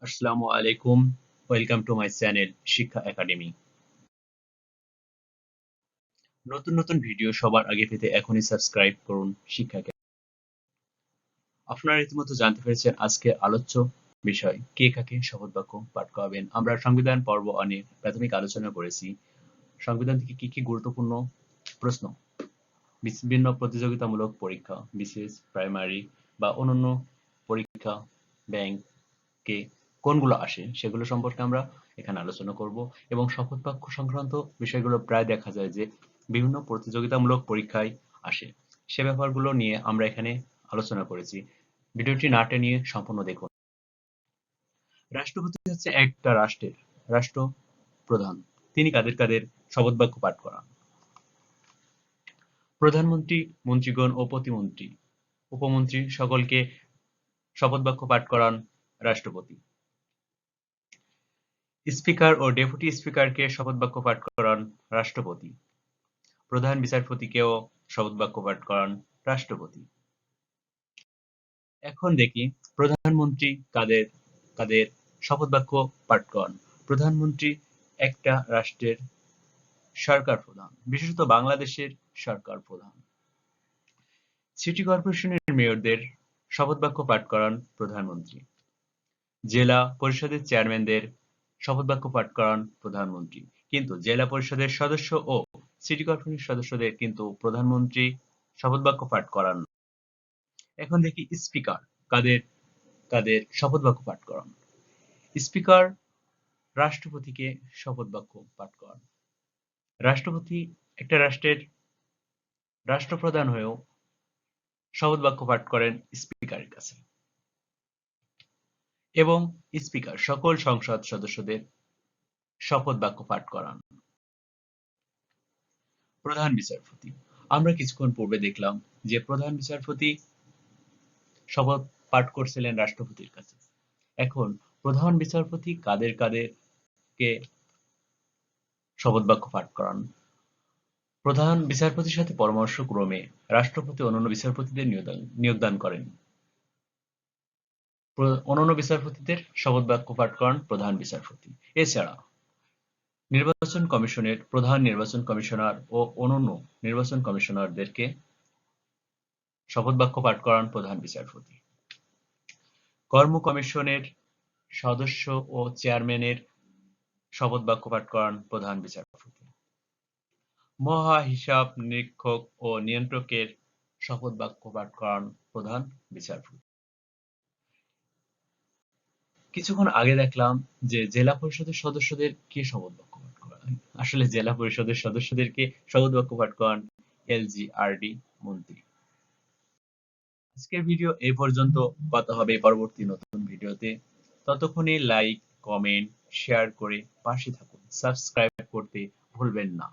আসসালামু আলাইকুম। Welcome to my channel শিক্ষা একাডেমি। নতুন নতুন ভিডিও সবার আগে পেতে এখনই সাবস্ক্রাইব করুন শিক্ষা একাডেমি। আপনারা রীতিমতো জানতে পেরেছেন আজকে আলোচ্য বিষয় কে কাকে শপথ বাক্য পাঠ করাবেন। আমরা সংবিধান পর্ব অনেক প্রাথমিক আলোচনা করেছি। সংবিধান থেকে কি কি গুরুত্বপূর্ণ প্রশ্ন বিভিন্ন প্রতিযোগিতামূলক পরীক্ষা বিশেষ প্রাইমারি বা অন্যান্য পরীক্ষা ব্যাংকে কোনগুলো আসে সেগুলো সম্পর্কে আমরা এখানে আলোচনা করব এবং শপথ বাক্য সংক্রান্ত বিষয়গুলো প্রায় দেখা যায় যে বিভিন্ন প্রতিযোগিতামূলক পরীক্ষায় আসে। সে ব্যাপারগুলো নিয়ে আমরা এখানে আলোচনা করেছি। ভিডিওটি না টেনে সম্পূর্ণ দেখুন। রাষ্ট্রপতি হচ্ছে একটা রাষ্ট্রের রাষ্ট্রপ্রধান। তিনি কাদের কাদের শপথ বাক্য পাঠ করান? প্রধানমন্ত্রী, মন্ত্রীগণ ও প্রতিমন্ত্রী, উপমন্ত্রী সকলকে শপথ বাক্য পাঠ করান রাষ্ট্রপতি। স্পিকার ও ডেপুটি স্পিকারকে শপথ বাক্য পাঠ করান রাষ্ট্রপতি। প্রধান বিচারপতিকেও শপথ বাক্য পাঠ করান রাষ্ট্রপতি। এখন দেখি প্রধানমন্ত্রী কাদের কাদের শপথ বাক্য পাঠ করান। প্রধানমন্ত্রী একটা রাষ্ট্রের সরকার প্রধান, বিশেষত বাংলাদেশের সরকার প্রধান। সিটি কর্পোরেশনের মেয়রদের শপথ বাক্য পাঠ করান প্রধানমন্ত্রী। জেলা পরিষদের চেয়ারম্যানদের শপথ বাক্য পাঠ করান প্রধানমন্ত্রী। কিন্তু জেলা পরিষদের সদস্য ও সিটি কর্পোরেশনের সদস্যদের কিন্তু প্রধানমন্ত্রী শপথ বাক্য পাঠ করান না। এখন দেখি স্পিকার কাদের কাদের শপথ বাক্য পাঠ করান। স্পিকার রাষ্ট্রপতিকে শপথ বাক্য পাঠ করান। রাষ্ট্রপতি একটা রাষ্ট্রের রাষ্ট্রপ্রধান হয়েও শপথ বাক্য পাঠ করেন স্পিকারের কাছে এবং স্পিকার সকল সংসদ সদস্যদের শপথ বাক্য পাঠ করান। প্রধান বিচারপতি, আমরা কিছুক্ষণ পূর্বে দেখলাম যে প্রধান বিচারপতি শপথ পাঠ করছিলেন রাষ্ট্রপতির কাছে। এখন প্রধান বিচারপতি কাদের কাদেরকে শপথ বাক্য পাঠ করান? প্রধান বিচারপতির সাথে পরামর্শক্রমে রাষ্ট্রপতি অন্যান্য বিচারপতিদের নিয়োগদান করেন। অন্যান্য বিচারপতিদের শপথ বাক্য পাঠ করান প্রধান বিচারপতি। এছাড়া নির্বাচন কমিশনের প্রধান নির্বাচন কমিশনার ও অন্যান্য নির্বাচন কমিশনারদেরকে শপথ বাক্য পাঠ করান প্রধান বিচারপতি। কর্ম কমিশনের সদস্য ও চেয়ারম্যানের শপথ বাক্য পাঠ করান প্রধান বিচারপতি। মহা হিসাব নিরীক্ষক ও নিয়ন্ত্রকের শপথ বাক্য পাঠ করান প্রধান বিচারপতি। কিছুক্ষণ আগে দেখলাম যে জেলা পরিষদের সদস্যদের কে শপথ বাক্য পাঠ করান। আসলে জেলা পরিষদের সদস্যদেরকে শপথ বাক্য পাঠ করান এলজিআরডি মন্ত্রী। আজকের ভিডিও এই পর্যন্ত। কথা হবে পরবর্তী নতুন ভিডিওতে। ততক্ষণে লাইক, কমেন্ট, শেয়ার করে পাশে থাকুন। সাবস্ক্রাইব করতে ভুলবেন না।